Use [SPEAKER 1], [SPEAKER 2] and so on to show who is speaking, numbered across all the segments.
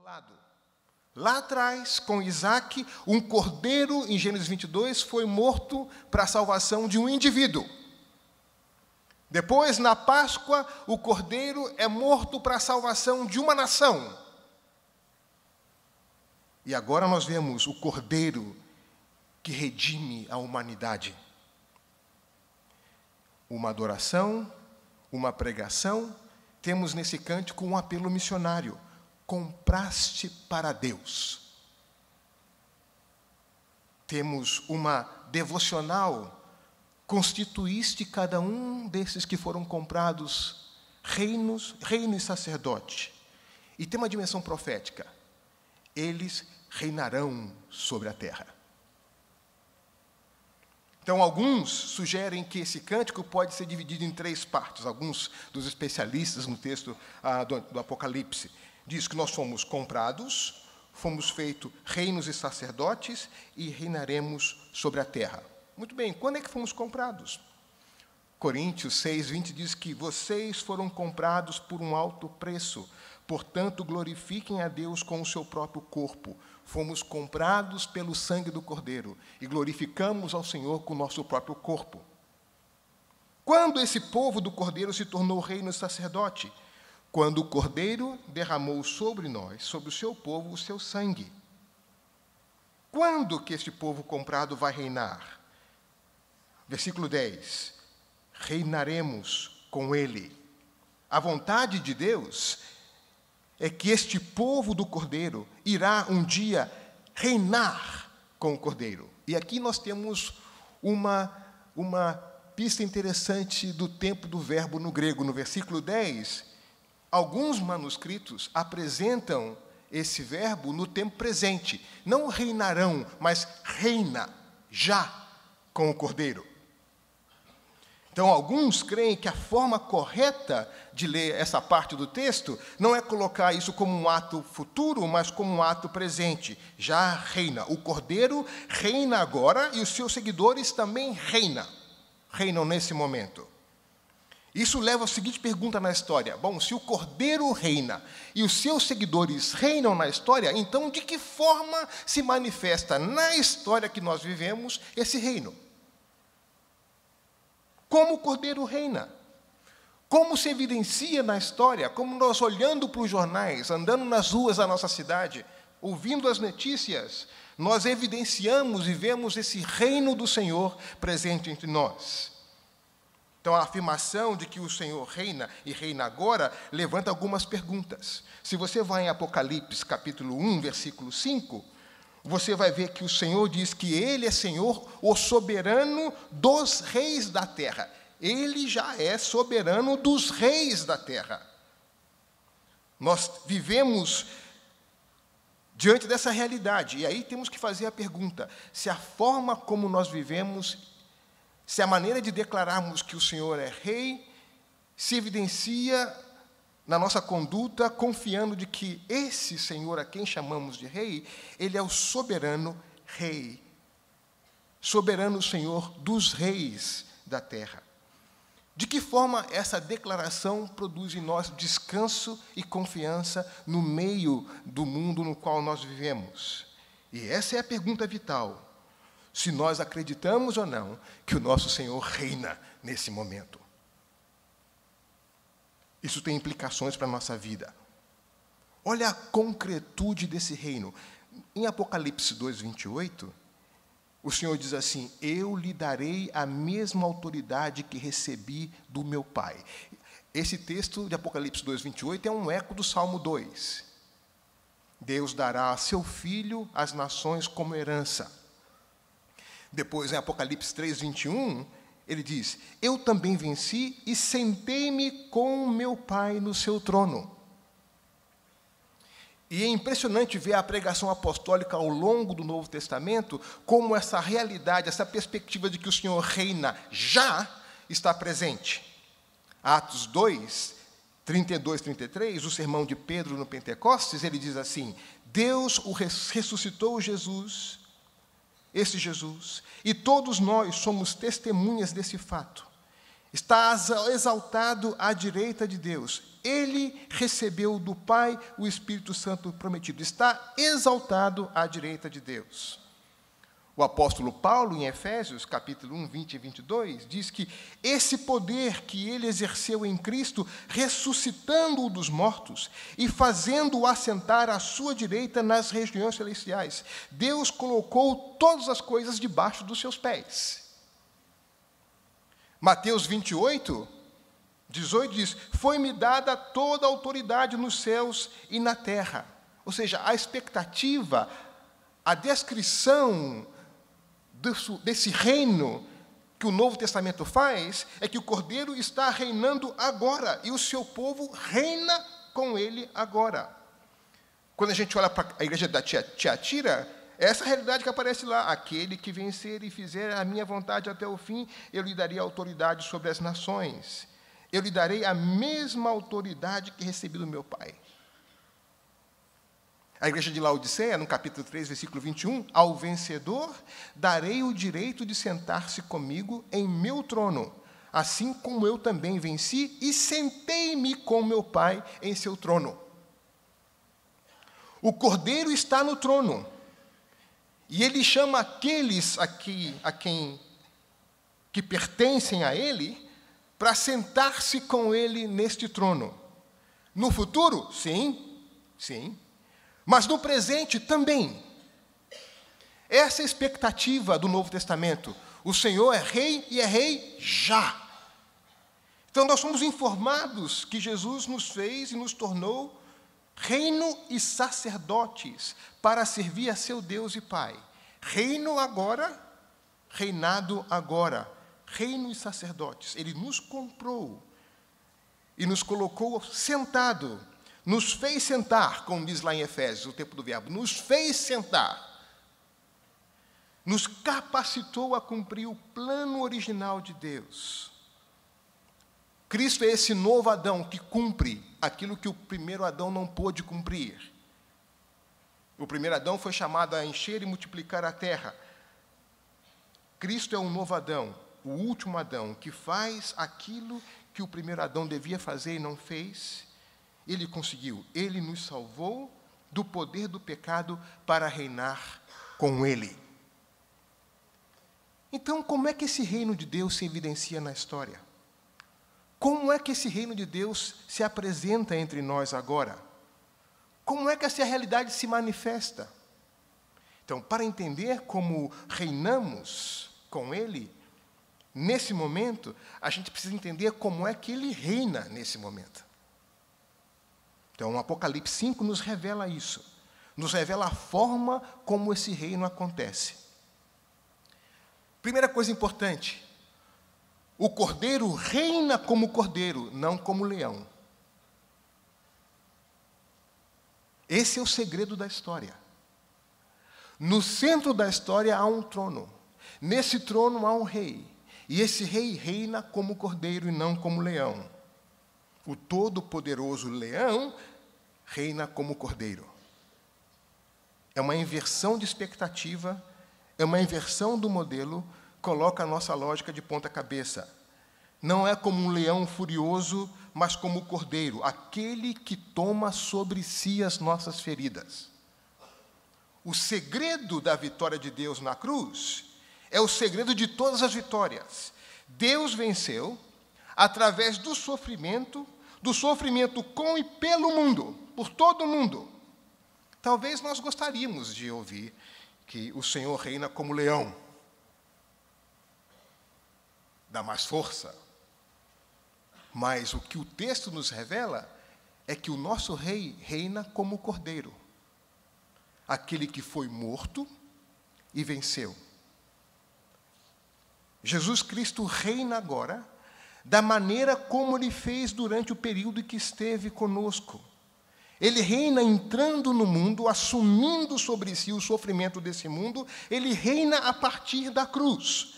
[SPEAKER 1] falado. Lá atrás, com Isaac, um cordeiro, em Gênesis 22, foi morto para a salvação de um indivíduo. Depois, na Páscoa, o cordeiro é morto para a salvação de uma nação. E agora nós vemos o cordeiro que redime a humanidade. Uma adoração, uma pregação, temos nesse cântico um apelo missionário. Compraste para Deus. Temos uma devocional. Constituíste cada um desses que foram comprados reino e sacerdote. E tem uma dimensão profética. Eles reinarão sobre a terra. Então, alguns sugerem que esse cântico pode ser dividido em 3 partes. Alguns dos especialistas no texto do Apocalipse diz que nós fomos comprados, fomos feitos reinos e sacerdotes e reinaremos sobre a terra. Muito bem, quando é que fomos comprados? Coríntios 6:20 diz que vocês foram comprados por um alto preço, portanto, glorifiquem a Deus com o seu próprio corpo. Fomos comprados pelo sangue do Cordeiro e glorificamos ao Senhor com o nosso próprio corpo. Quando esse povo do Cordeiro se tornou reino e sacerdote? Quando o Cordeiro derramou sobre nós, sobre o seu povo, o seu sangue. Quando que este povo comprado vai reinar? Versículo 10. Reinaremos com ele. A vontade de Deus é que este povo do Cordeiro irá um dia reinar com o Cordeiro. E aqui nós temos uma pista interessante do tempo do verbo no grego. No versículo 10, alguns manuscritos apresentam esse verbo no tempo presente. Não reinarão, mas reina já com o Cordeiro. Então, alguns creem que a forma correta de ler essa parte do texto não é colocar isso como um ato futuro, mas como um ato presente. Já reina. O Cordeiro reina agora e os seus seguidores também reinam nesse momento. Isso leva à seguinte pergunta na história. Bom, se o Cordeiro reina e os seus seguidores reinam na história, então de que forma se manifesta na história que nós vivemos esse reino? Como o Cordeiro reina? Como se evidencia na história? Como nós, olhando para os jornais, andando nas ruas da nossa cidade, ouvindo as notícias, nós evidenciamos e vemos esse reino do Senhor presente entre nós. Então, a afirmação de que o Senhor reina e reina agora levanta algumas perguntas. Se você vai em Apocalipse, capítulo 1, versículo 5, você vai ver que o Senhor diz que Ele é Senhor, o soberano dos reis da terra. Ele já é soberano dos reis da terra. Nós vivemos diante dessa realidade. E aí temos que fazer a pergunta, se a forma como nós vivemos, se a maneira de declararmos que o Senhor é rei, se evidencia na nossa conduta, confiando de que esse Senhor, a quem chamamos de rei, Ele é o soberano rei, soberano Senhor dos reis da terra. De que forma essa declaração produz em nós descanso e confiança no meio do mundo no qual nós vivemos? E essa é a pergunta vital. Se nós acreditamos ou não que o nosso Senhor reina nesse momento. Isso tem implicações para a nossa vida. Olha a concretude desse reino. Em Apocalipse 2:28, o Senhor diz assim: eu lhe darei a mesma autoridade que recebi do meu Pai. Esse texto de Apocalipse 2:28 é um eco do Salmo 2. Deus dará a seu filho as nações como herança. Depois, em Apocalipse 3:21, ele diz: eu também venci e sentei-me com o meu Pai no seu trono. E é impressionante ver a pregação apostólica ao longo do Novo Testamento, como essa realidade, essa perspectiva de que o Senhor reina já está presente. Atos 2, 32, 33, o sermão de Pedro no Pentecostes, ele diz assim: Deus ressuscitou esse Jesus, e todos nós somos testemunhas desse fato. Está exaltado à direita de Deus. Ele recebeu do Pai o Espírito Santo prometido. Está exaltado à direita de Deus. O apóstolo Paulo, em Efésios, capítulo 1, 20 e 22, diz que esse poder que ele exerceu em Cristo, ressuscitando-o dos mortos e fazendo-o assentar à sua direita nas regiões celestiais, Deus colocou todas as coisas debaixo dos seus pés. Mateus 28, 18 diz: foi-me dada toda a autoridade nos céus e na terra. Ou seja, a expectativa, a descrição desse reino que o Novo Testamento faz é que o Cordeiro está reinando agora e o seu povo reina com ele agora. Quando a gente olha para a igreja da Tiatira, é essa realidade que aparece lá: aquele que vencer e fizer a minha vontade até o fim, eu lhe darei autoridade sobre as nações. Eu lhe darei a mesma autoridade que recebi do meu Pai. A igreja de Laodiceia, no capítulo 3, versículo 21, ao vencedor darei o direito de sentar-se comigo em meu trono, assim como eu também venci e sentei-me com meu Pai em seu trono. O Cordeiro está no trono, e ele chama aqueles que pertencem a ele para sentar-se com ele neste trono. No futuro, sim, sim. Mas no presente também. Essa é a expectativa do Novo Testamento. O Senhor é rei e é rei já. Então nós somos informados que Jesus nos fez e nos tornou reino e sacerdotes para servir a seu Deus e Pai. Reino agora, reinado agora. Reino e sacerdotes. Ele nos comprou e nos colocou sentado. Nos fez sentar, como diz lá em Efésios, o tempo do verbo, nos fez sentar. Nos capacitou a cumprir o plano original de Deus. Cristo é esse novo Adão que cumpre aquilo que o primeiro Adão não pôde cumprir. O primeiro Adão foi chamado a encher e multiplicar a terra. Cristo é um novo Adão, o último Adão, que faz aquilo que o primeiro Adão devia fazer e não fez. Ele conseguiu, ele nos salvou do poder do pecado para reinar com ele. Então, como é que esse reino de Deus se evidencia na história? Como é que esse reino de Deus se apresenta entre nós agora? Como é que essa realidade se manifesta? Então, para entender como reinamos com ele, nesse momento, a gente precisa entender como é que ele reina nesse momento. Então, o Apocalipse 5 nos revela isso. Nos revela a forma como esse reino acontece. Primeira coisa importante: o Cordeiro reina como Cordeiro, não como leão. Esse é o segredo da história. No centro da história há um trono. Nesse trono há um rei. E esse rei reina como Cordeiro e não como leão. O todo-poderoso leão reina como Cordeiro. É uma inversão de expectativa, é uma inversão do modelo, coloca a nossa lógica de ponta cabeça. Não é como um leão furioso, mas como o Cordeiro, aquele que toma sobre si as nossas feridas. O segredo da vitória de Deus na cruz é o segredo de todas as vitórias. Deus venceu através do sofrimento com e pelo mundo, por todo o mundo. Talvez nós gostaríamos de ouvir que o Senhor reina como leão, dá mais força. Mas o que o texto nos revela é que o nosso rei reina como Cordeiro, aquele que foi morto e venceu. Jesus Cristo reina agora da maneira como ele fez durante o período em que esteve conosco. Ele reina entrando no mundo, assumindo sobre si o sofrimento desse mundo. Ele reina a partir da cruz.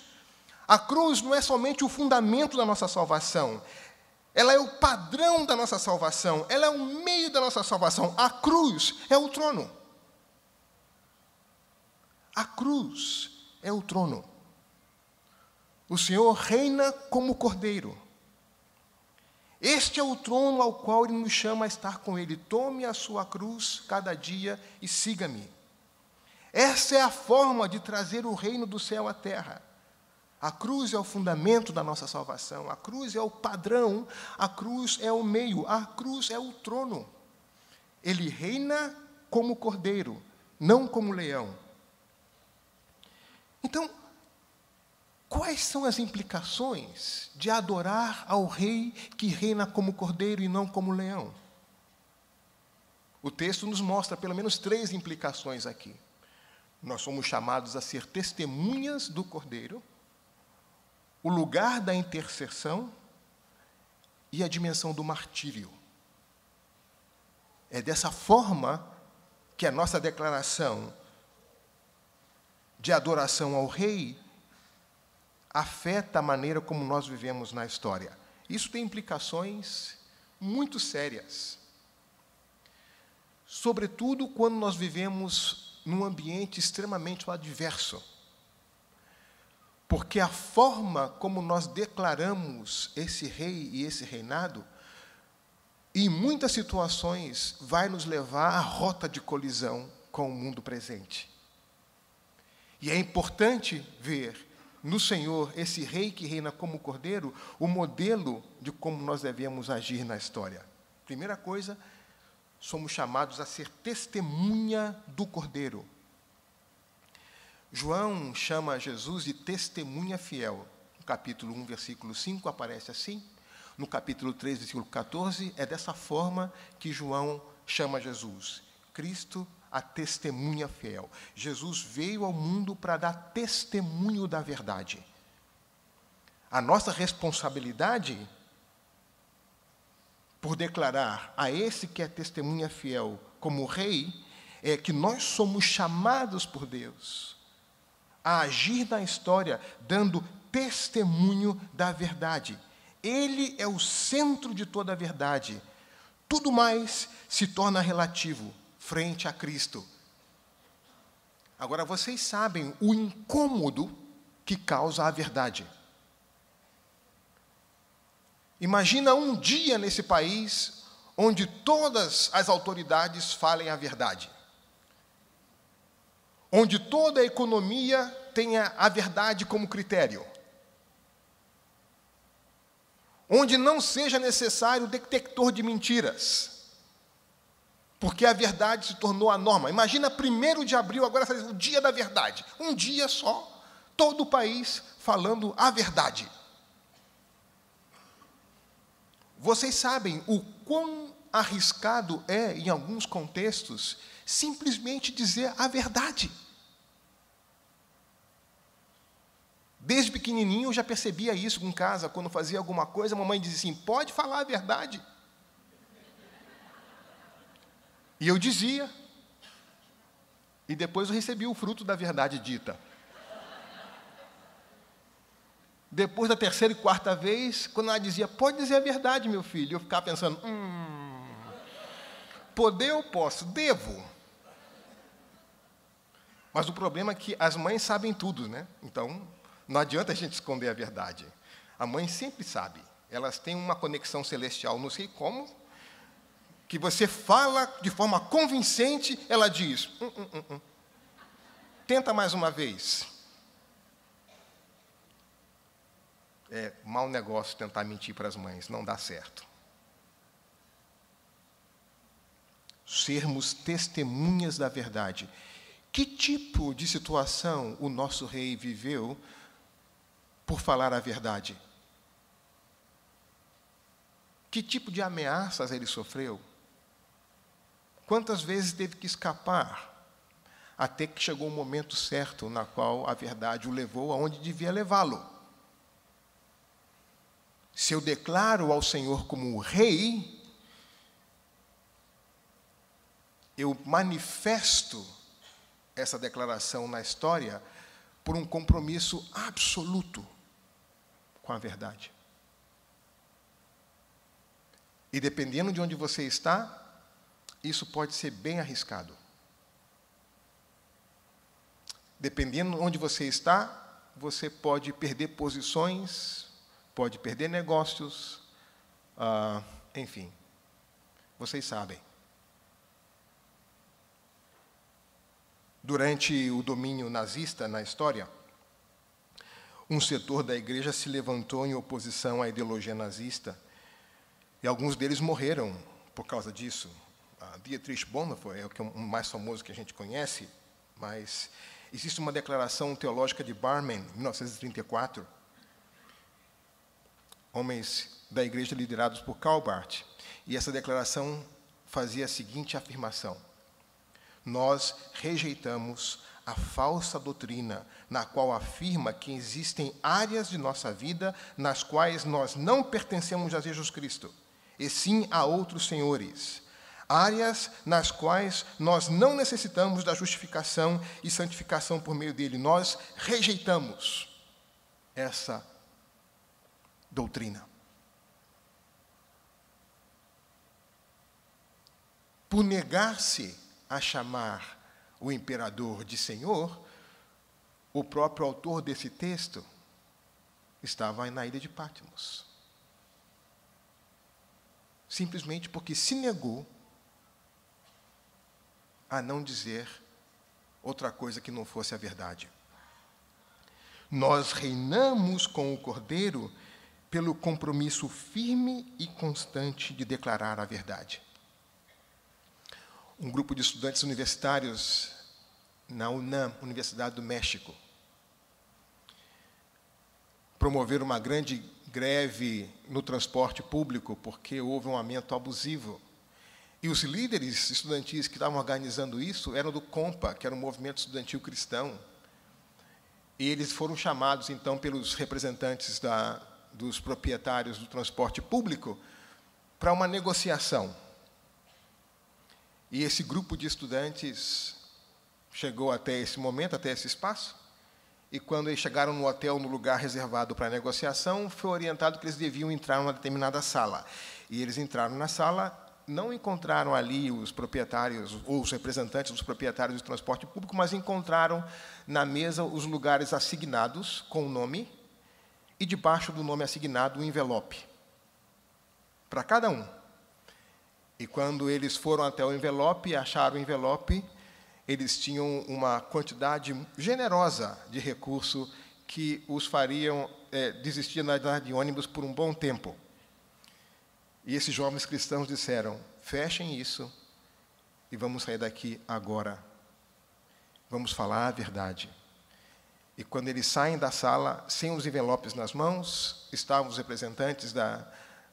[SPEAKER 1] A cruz não é somente o fundamento da nossa salvação. Ela é o padrão da nossa salvação. Ela é o meio da nossa salvação. A cruz é o trono. A cruz é o trono. O Senhor reina como Cordeiro. Este é o trono ao qual Ele nos chama a estar com Ele. Tome a sua cruz cada dia e siga-me. Essa é a forma de trazer o reino do céu à terra. A cruz é o fundamento da nossa salvação. A cruz é o padrão. A cruz é o meio. A cruz é o trono. Ele reina como Cordeiro, não como leão. Então, quais são as implicações de adorar ao Rei que reina como Cordeiro e não como leão? O texto nos mostra pelo menos 3 implicações aqui. Nós somos chamados a ser testemunhas do Cordeiro, o lugar da intercessão e a dimensão do martírio. É dessa forma que a nossa declaração de adoração ao Rei afeta a maneira como nós vivemos na história. Isso tem implicações muito sérias. Sobretudo quando nós vivemos num ambiente extremamente adverso. Porque a forma como nós declaramos esse rei e esse reinado, em muitas situações, vai nos levar à rota de colisão com o mundo presente. E é importante ver no Senhor, esse rei que reina como Cordeiro, o modelo de como nós devemos agir na história. Primeira coisa, somos chamados a ser testemunha do Cordeiro. João chama Jesus de testemunha fiel. No capítulo 1, versículo 5, aparece assim. No capítulo 3, versículo 14, é dessa forma que João chama Jesus. Cristo, a testemunha fiel. Jesus veio ao mundo para dar testemunho da verdade. A nossa responsabilidade, por declarar a esse que é testemunha fiel como rei, é que nós somos chamados por Deus a agir na história, dando testemunho da verdade. Ele é o centro de toda a verdade. Tudo mais se torna relativo frente a Cristo. Agora, vocês sabem o incômodo que causa a verdade. Imagina um dia nesse país onde todas as autoridades falem a verdade. Onde toda a economia tenha a verdade como critério. Onde não seja necessário detector de mentiras. Porque a verdade se tornou a norma. Imagina 1º de abril, agora o dia da verdade. Um dia só, todo o país falando a verdade. Vocês sabem o quão arriscado é, em alguns contextos, simplesmente dizer a verdade. Desde pequenininho eu já percebia isso em casa, quando fazia alguma coisa, a mamãe dizia assim, pode falar a verdade. E eu dizia. E depois eu recebi o fruto da verdade dita. Depois da 3ª e 4ª vez, quando ela dizia, pode dizer a verdade, meu filho, eu ficava pensando, poder eu posso, devo. Mas o problema é que as mães sabem tudo, né? Então, não adianta a gente esconder a verdade. A mãe sempre sabe. Elas têm uma conexão celestial, não sei como, que você fala de forma convincente, ela diz, tenta mais uma vez. É mau negócio tentar mentir para as mães, não dá certo. Sermos testemunhas da verdade. Que tipo de situação o nosso rei viveu por falar a verdade? Que tipo de ameaças ele sofreu? Quantas vezes teve que escapar, até que chegou o momento certo na qual a verdade o levou aonde devia levá-lo? Se eu declaro ao Senhor como o rei, eu manifesto essa declaração na história por um compromisso absoluto com a verdade. E dependendo de onde você está, isso pode ser bem arriscado. Dependendo de onde você está, você pode perder posições, pode perder negócios, enfim, vocês sabem. Durante o domínio nazista na história, um setor da igreja se levantou em oposição à ideologia nazista, e alguns deles morreram por causa disso. Dietrich Bonhoeffer é o mais famoso que a gente conhece, mas existe uma declaração teológica de Barmen, em 1934, homens da igreja liderados por Karl Barth, e essa declaração fazia a seguinte afirmação: nós rejeitamos a falsa doutrina na qual afirma que existem áreas de nossa vida nas quais nós não pertencemos a Jesus Cristo, e sim a outros senhores. Áreas nas quais nós não necessitamos da justificação e santificação por meio dele. Nós rejeitamos essa doutrina. Por negar-se a chamar o imperador de Senhor, o próprio autor desse texto estava na ilha de Patmos. Simplesmente porque se negou a não dizer outra coisa que não fosse a verdade. Nós reinamos com o Cordeiro pelo compromisso firme e constante de declarar a verdade. Um grupo de estudantes universitários na UNAM, Universidade do México, promoveram uma grande greve no transporte público porque houve um aumento abusivo. E os líderes estudantis que estavam organizando isso eram do COMPA, que era um movimento estudantil cristão. E eles foram chamados, então, pelos representantes dos proprietários do transporte público para uma negociação. E esse grupo de estudantes chegou até esse momento, até esse espaço, e quando eles chegaram no hotel, no lugar reservado para a negociação, foi orientado que eles deviam entrar numa determinada sala. E eles entraram na sala, não encontraram ali os proprietários, ou os representantes dos proprietários do transporte público, mas encontraram na mesa os lugares assignados com o nome, e debaixo do nome assignado, um envelope para cada um. E quando eles foram até o envelope e acharam o envelope, eles tinham uma quantidade generosa de recurso que os fariam desistir na andar de ônibus por um bom tempo. E esses jovens cristãos disseram: fechem isso e vamos sair daqui agora. Vamos falar a verdade. E quando eles saem da sala, sem os envelopes nas mãos, estavam os representantes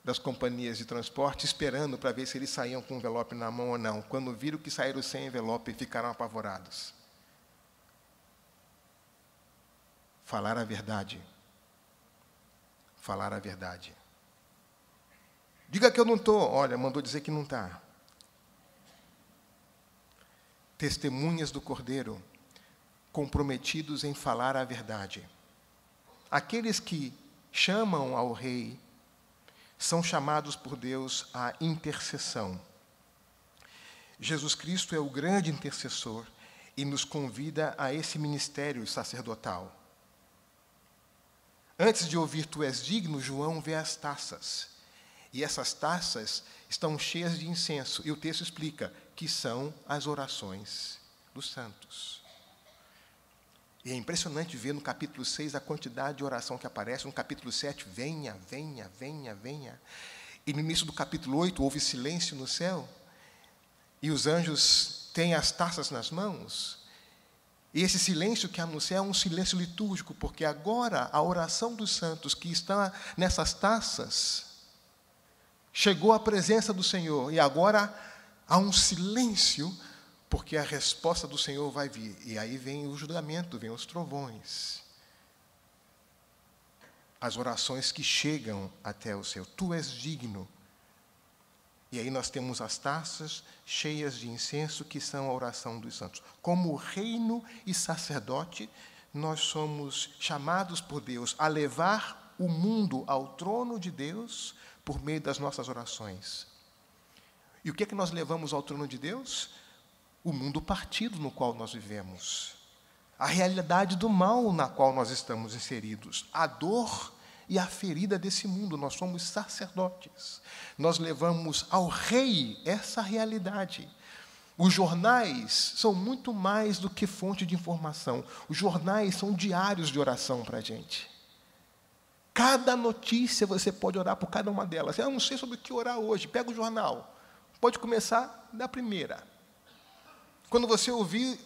[SPEAKER 1] das companhias de transporte esperando para ver se eles saíam com o envelope na mão ou não. Quando viram que saíram sem envelope, ficaram apavorados. Falar a verdade. Falar a verdade. Diga que eu não estou. Olha, mandou dizer que não está. Testemunhas do Cordeiro, comprometidos em falar a verdade. Aqueles que chamam ao rei são chamados por Deus à intercessão. Jesus Cristo é o grande intercessor e nos convida a esse ministério sacerdotal. Antes de ouvir "Tu és digno", João vê as taças. E essas taças estão cheias de incenso. E o texto explica que são as orações dos santos. E é impressionante ver no capítulo 6 a quantidade de oração que aparece. No capítulo 7, venha, venha, venha, venha. E no início do capítulo 8, houve silêncio no céu. E os anjos têm as taças nas mãos. E esse silêncio que há no céu é um silêncio litúrgico, porque agora a oração dos santos que está nessas taças chegou à presença do Senhor. E agora há um silêncio, porque a resposta do Senhor vai vir. E aí vem o julgamento, vem os trovões. As orações que chegam até o Senhor. Tu és digno. E aí nós temos as taças cheias de incenso, que são a oração dos santos. Como reino e sacerdote, nós somos chamados por Deus a levar o mundo ao trono de Deus por meio das nossas orações. E o que é que nós levamos ao trono de Deus? O mundo partido no qual nós vivemos. a realidade do mal na qual nós estamos inseridos, a dor e a ferida desse mundo. Nós somos sacerdotes. Nós levamos ao rei essa realidade. Os jornais são muito mais do que fonte de informação. Os jornais são diários de oração para a gente. Cada notícia você pode orar por cada uma delas. Eu não sei sobre o que orar hoje. Pega o jornal. Pode começar da primeira. Quando você ouvir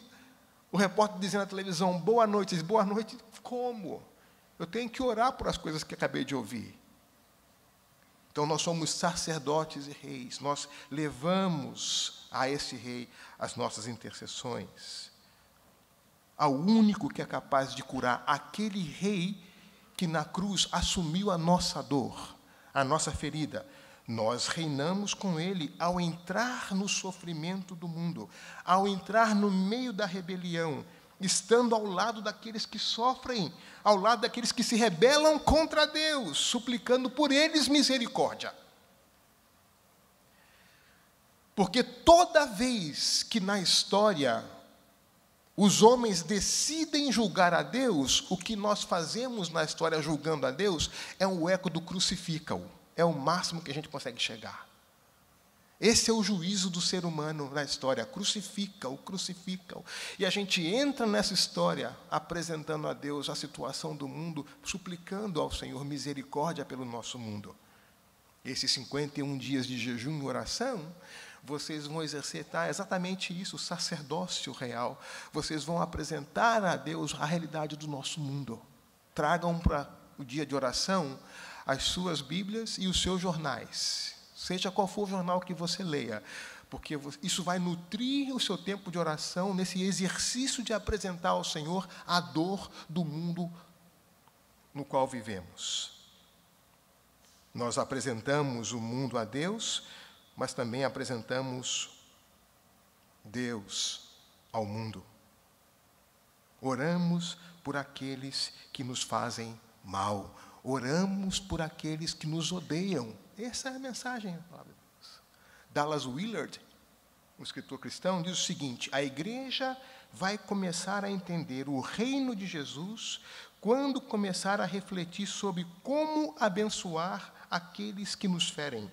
[SPEAKER 1] o repórter dizendo na televisão, boa noite, diz, boa noite, como? Eu tenho que orar por as coisas que acabei de ouvir. Então, nós somos sacerdotes e reis. Nós levamos a esse rei as nossas intercessões. Ao único que é capaz de curar, aquele rei que na cruz assumiu a nossa dor, a nossa ferida. Nós reinamos com ele ao entrar no sofrimento do mundo, ao entrar no meio da rebelião, estando ao lado daqueles que sofrem, ao lado daqueles que se rebelam contra Deus, suplicando por eles misericórdia. Porque toda vez que na história os homens decidem julgar a Deus, o que nós fazemos na história julgando a Deus é um eco do crucifica-o. É o máximo que a gente consegue chegar. Esse é o juízo do ser humano na história. Crucifica-o, crucifica-o. E a gente entra nessa história apresentando a Deus a situação do mundo, suplicando ao Senhor misericórdia pelo nosso mundo. Esses 51 dias de jejum e oração, vocês vão exercitar exatamente isso, o sacerdócio real. Vocês vão apresentar a Deus a realidade do nosso mundo. Tragam para o dia de oração as suas Bíblias e os seus jornais, seja qual for o jornal que você leia, porque isso vai nutrir o seu tempo de oração nesse exercício de apresentar ao Senhor a dor do mundo no qual vivemos. Nós apresentamos o mundo a Deus, mas também apresentamos Deus ao mundo. Oramos por aqueles que nos fazem mal. Oramos por aqueles que nos odeiam. Essa é a mensagem. Dallas Willard, um escritor cristão, diz o seguinte: a igreja vai começar a entender o reino de Jesus quando começar a refletir sobre como abençoar aqueles que nos ferem.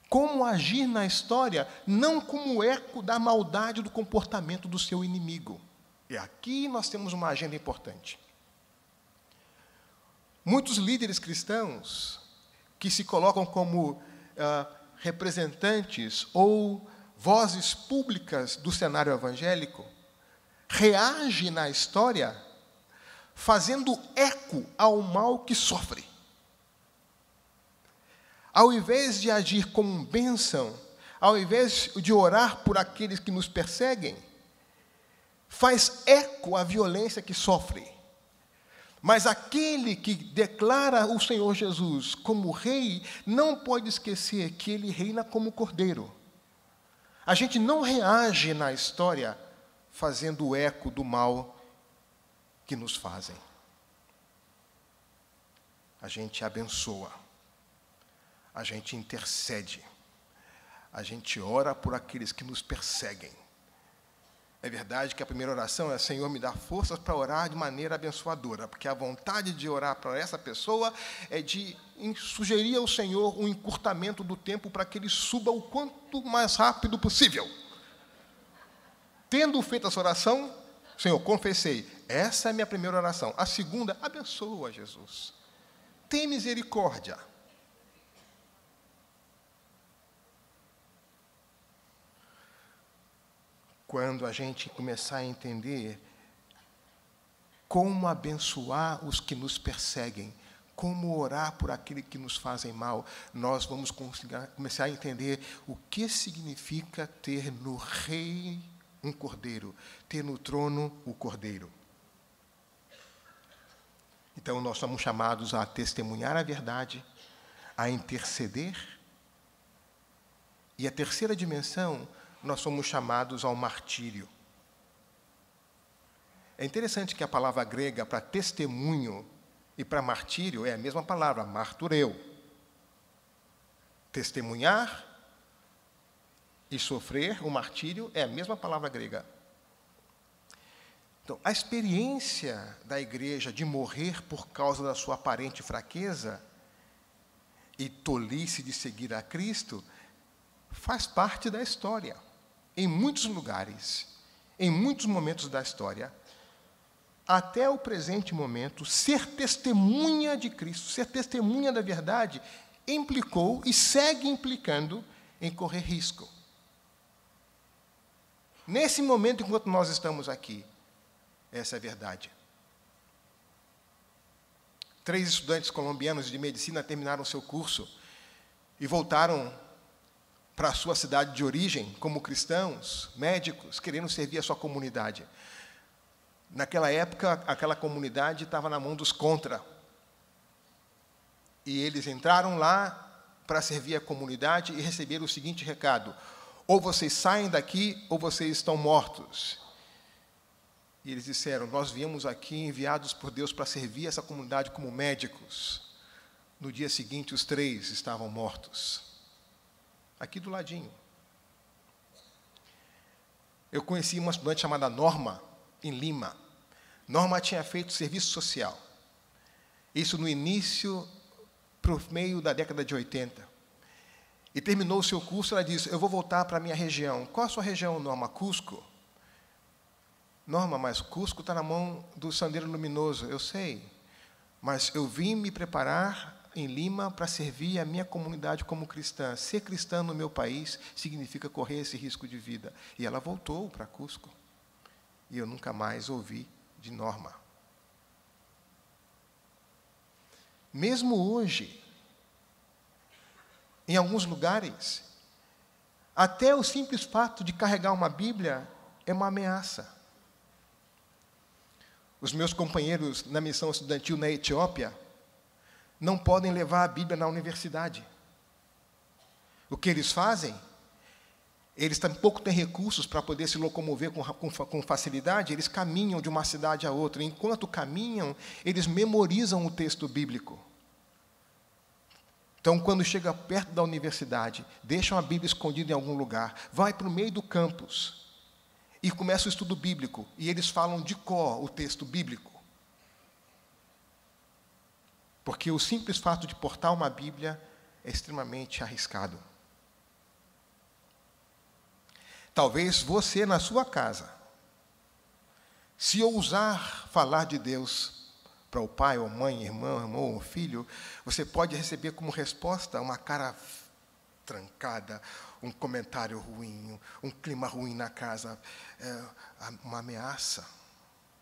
[SPEAKER 1] Como agir na história, não como eco da maldade do comportamento do seu inimigo. E aqui nós temos uma agenda importante. Muitos líderes cristãos que se colocam como representantes ou vozes públicas do cenário evangélico reagem na história fazendo eco ao mal que sofre. Ao invés de agir como bênção, ao invés de orar por aqueles que nos perseguem, faz eco à violência que sofre. Mas aquele que declara o Senhor Jesus como rei, não pode esquecer que ele reina como cordeiro. A gente não reage na história fazendo o eco do mal que nos fazem. A gente abençoa. A gente intercede. A gente ora por aqueles que nos perseguem. É verdade que a primeira oração é: Senhor, me dá forças para orar de maneira abençoadora, porque a vontade de orar para essa pessoa é de sugerir ao Senhor um encurtamento do tempo para que ele suba o quanto mais rápido possível. Tendo feito essa oração, Senhor, confessei, essa é a minha primeira oração. A segunda, abençoa, Jesus. Tem misericórdia. Quando a gente começar a entender como abençoar os que nos perseguem, como orar por aqueles que nos fazem mal, nós vamos começar a entender o que significa ter no rei um cordeiro, ter no trono o cordeiro. Então, nós somos chamados a testemunhar a verdade, a interceder, e a terceira dimensão, nós somos chamados ao martírio. É interessante que a palavra grega para testemunho e para martírio é a mesma palavra, martureu. Testemunhar e sofrer o martírio é a mesma palavra grega. Então, a experiência da igreja de morrer por causa da sua aparente fraqueza e tolice de seguir a Cristo faz parte da história. Em muitos lugares, em muitos momentos da história, até o presente momento, ser testemunha de Cristo, ser testemunha da verdade, implicou e segue implicando em correr risco. Nesse momento, enquanto nós estamos aqui, essa é a verdade. 3 estudantes colombianos de medicina terminaram seu curso e voltaram para a sua cidade de origem, como cristãos, médicos, querendo servir a sua comunidade. Naquela época, aquela comunidade estava na mão dos contra. E eles entraram lá para servir a comunidade e receberam o seguinte recado: ou vocês saem daqui, ou vocês estão mortos. E eles disseram: nós viemos aqui enviados por Deus para servir essa comunidade como médicos. No dia seguinte, os 3 estavam mortos. Aqui do ladinho. Eu conheci uma estudante chamada Norma, em Lima. Norma tinha feito serviço social. Isso no início, para o meio da década de 80. E terminou o seu curso, ela disse: eu vou voltar para a minha região. Qual a sua região, Norma? Cusco. Norma, mas Cusco está na mão do Sendero Luminoso. Eu sei, mas eu vim me preparar em Lima para servir a minha comunidade como cristã. Ser cristã no meu país significa correr esse risco de vida. E ela voltou para Cusco. E eu nunca mais ouvi de Norma. Mesmo hoje, em alguns lugares, até o simples fato de carregar uma Bíblia é uma ameaça. Os meus companheiros na missão estudantil na Etiópia não podem levar a Bíblia na universidade. O que eles fazem? Eles tampouco têm recursos para poder se locomover com facilidade, eles caminham de uma cidade a outra. Enquanto caminham, eles memorizam o texto bíblico. Então, quando chega perto da universidade, deixam a Bíblia escondida em algum lugar, vai para o meio do campus e começa o estudo bíblico, e eles falam de cor o texto bíblico. Porque o simples fato de portar uma Bíblia é extremamente arriscado. Talvez você, na sua casa, se ousar falar de Deus para o pai, ou mãe, irmão ou filho, você pode receber como resposta uma cara trancada, um comentário ruim, um clima ruim na casa, uma ameaça,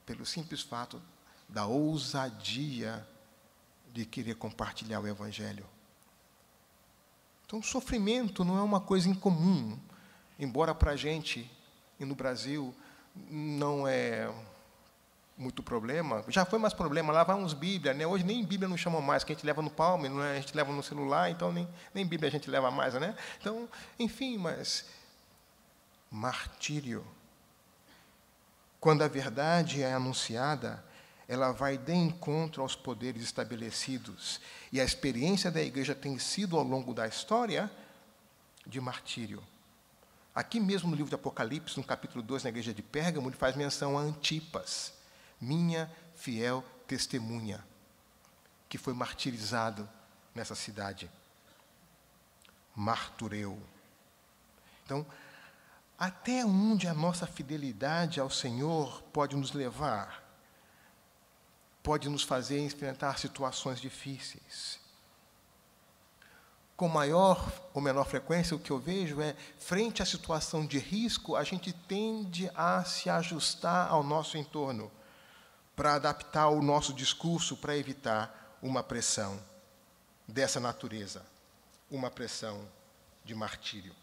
[SPEAKER 1] pelo simples fato da ousadia de querer compartilhar o Evangelho. Então, o sofrimento não é uma coisa incomum, embora para a gente, e no Brasil, não é muito problema. Já foi mais problema, lá vai uns Bíblia, né? Hoje nem Bíblia não chamam mais, que a gente leva no palme, não é? A gente leva no celular, então nem Bíblia a gente leva mais, né? Então, enfim, mas martírio. Quando a verdade é anunciada, ela vai de encontro aos poderes estabelecidos. E a experiência da igreja tem sido, ao longo da história, de martírio. Aqui mesmo no livro de Apocalipse, no capítulo 2, na igreja de Pérgamo, ele faz menção a Antipas, minha fiel testemunha, que foi martirizado nessa cidade. Martureu. Então, até onde a nossa fidelidade ao Senhor pode nos levar? Pode nos fazer enfrentar situações difíceis. Com maior ou menor frequência, o que eu vejo é, frente à situação de risco, a gente tende a se ajustar ao nosso entorno, para adaptar o nosso discurso, para evitar uma pressão dessa natureza, uma pressão de martírio.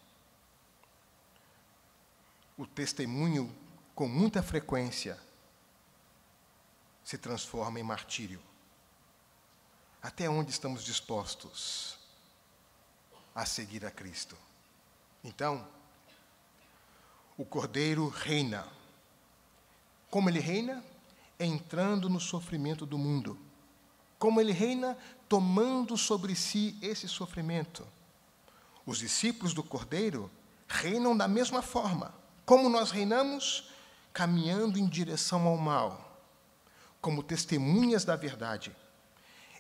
[SPEAKER 1] O testemunho, com muita frequência, se transforma em martírio. Até onde estamos dispostos a seguir a Cristo? Então, o Cordeiro reina. Como ele reina? Entrando no sofrimento do mundo. Como ele reina? Tomando sobre si esse sofrimento. Os discípulos do Cordeiro reinam da mesma forma. Como nós reinamos? caminhando em direção ao mal, como testemunhas da verdade,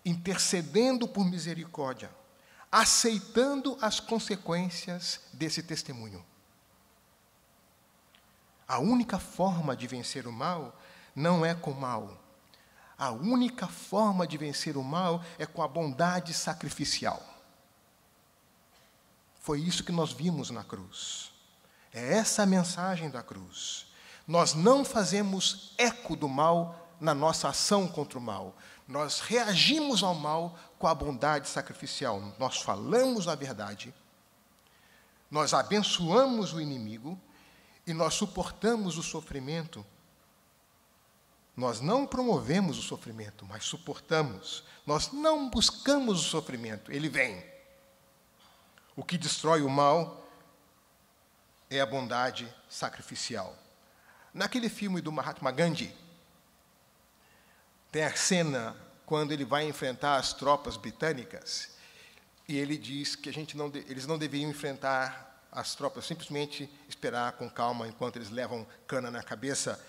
[SPEAKER 1] intercedendo por misericórdia, aceitando as consequências desse testemunho. A única forma de vencer o mal não é com o mal. A única forma de vencer o mal é com a bondade sacrificial. Foi isso que nós vimos na cruz. É essa a mensagem da cruz. Nós não fazemos eco do mal na nossa ação contra o mal. Nós reagimos ao mal com a bondade sacrificial. Nós falamos a verdade, nós abençoamos o inimigo e nós suportamos o sofrimento. Nós não promovemos o sofrimento, mas suportamos. Nós não buscamos o sofrimento, ele vem. O que destrói o mal é a bondade sacrificial. Naquele filme do Mahatma Gandhi, tem a cena quando ele vai enfrentar as tropas britânicas e ele diz que eles não deveriam enfrentar as tropas, simplesmente esperar com calma enquanto eles levam cana na cabeça.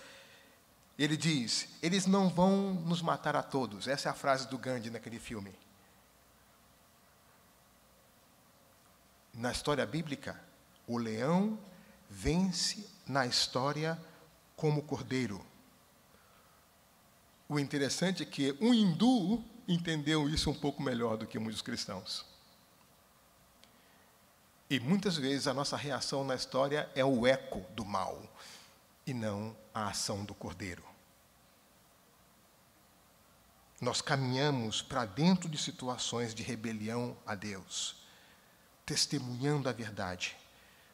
[SPEAKER 1] Ele diz, eles não vão nos matar a todos. Essa é a frase do Gandhi naquele filme. Na história bíblica, o leão vence na história como cordeiro. O interessante é que um hindu entendeu isso um pouco melhor do que muitos cristãos. E muitas vezes a nossa reação na história é o eco do mal e não a ação do cordeiro. Nós caminhamos para dentro de situações de rebelião a Deus, testemunhando a verdade.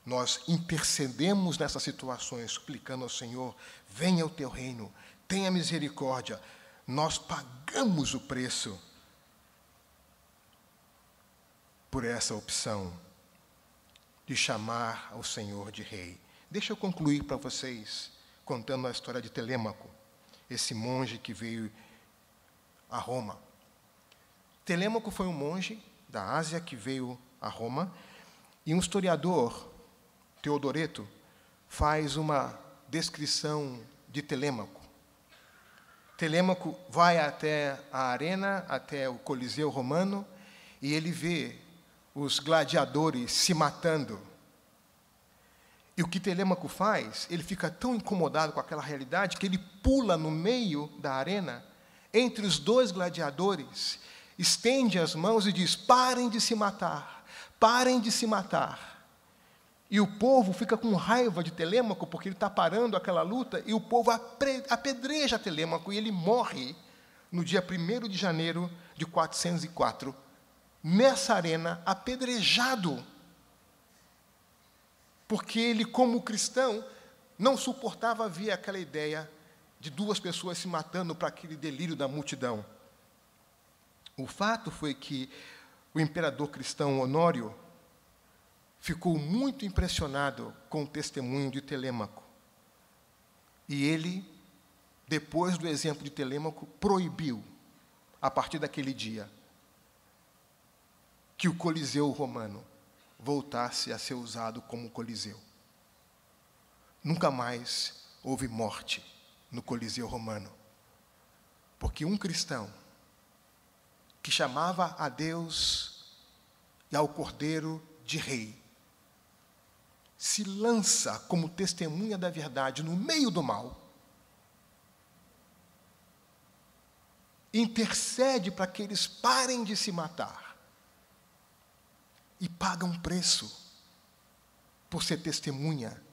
[SPEAKER 1] Nós intercedemos nessas situações, suplicando ao Senhor, venha o teu reino, tenha misericórdia. Nós pagamos o preço por essa opção de chamar ao Senhor de Rei. Deixa eu concluir para vocês, contando a história de Telêmaco, esse monge que veio a Roma. Telêmaco foi um monge da Ásia que veio a Roma, e um historiador, Teodoreto, faz uma descrição de Telêmaco. Telêmaco vai até a arena, até o Coliseu Romano, e ele vê os gladiadores se matando. E o que Telêmaco faz? Ele fica tão incomodado com aquela realidade que ele pula no meio da arena, entre os dois gladiadores, estende as mãos e diz, parem de se matar, parem de se matar. E o povo fica com raiva de Telêmaco, porque ele está parando aquela luta, e o povo apedreja Telêmaco, e ele morre no dia 1º de janeiro de 404, nessa arena, apedrejado, porque ele, como cristão, não suportava ver aquela ideia de duas pessoas se matando para aquele delírio da multidão. O fato foi que o imperador cristão Honório ficou muito impressionado com o testemunho de Telêmaco. E ele, depois do exemplo de Telêmaco, proibiu, a partir daquele dia, que o Coliseu romano voltasse a ser usado como Coliseu. Nunca mais houve morte no Coliseu romano, porque um cristão que chamava a Deus e ao Cordeiro de Rei se lança como testemunha da verdade no meio do mal, intercede para que eles parem de se matar e paga um preço por ser testemunha,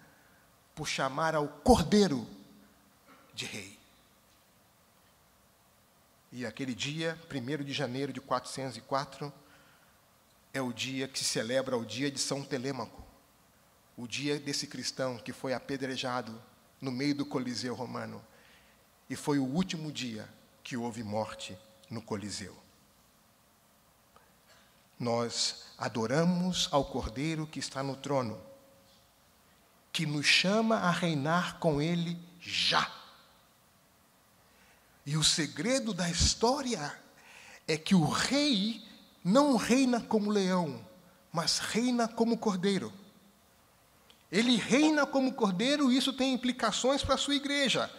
[SPEAKER 1] por chamar ao Cordeiro de Rei. E aquele dia, 1º de janeiro de 404, é o dia que se celebra o dia de São Telêmaco, o dia desse cristão que foi apedrejado no meio do Coliseu romano, e foi o último dia que houve morte no Coliseu. Nós adoramos ao Cordeiro que está no trono, que nos chama a reinar com Ele já. E o segredo da história é que o rei não reina como leão, mas reina como cordeiro. Ele reina como Cordeiro, e isso tem implicações para a sua igreja.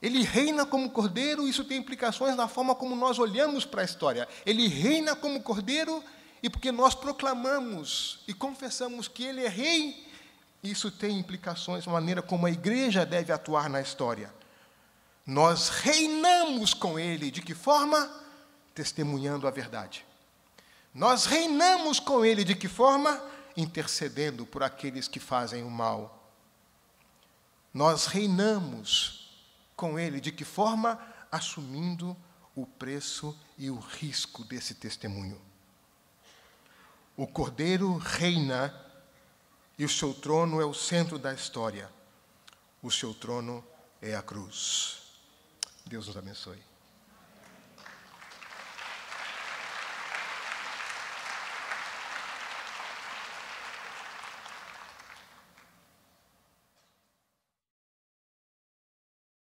[SPEAKER 1] Ele reina como Cordeiro, isso tem implicações na forma como nós olhamos para a história. Ele reina como Cordeiro, e porque nós proclamamos e confessamos que Ele é Rei, isso tem implicações na maneira como a igreja deve atuar na história. Nós reinamos com Ele. De que forma? Testemunhando a verdade. Nós reinamos com Ele. De que forma? Intercedendo por aqueles que fazem o mal. Nós reinamos com Ele. De que forma? Assumindo o preço e o risco desse testemunho. O Cordeiro reina e o seu trono é o centro da história. O seu trono é a cruz. Deus nos abençoe.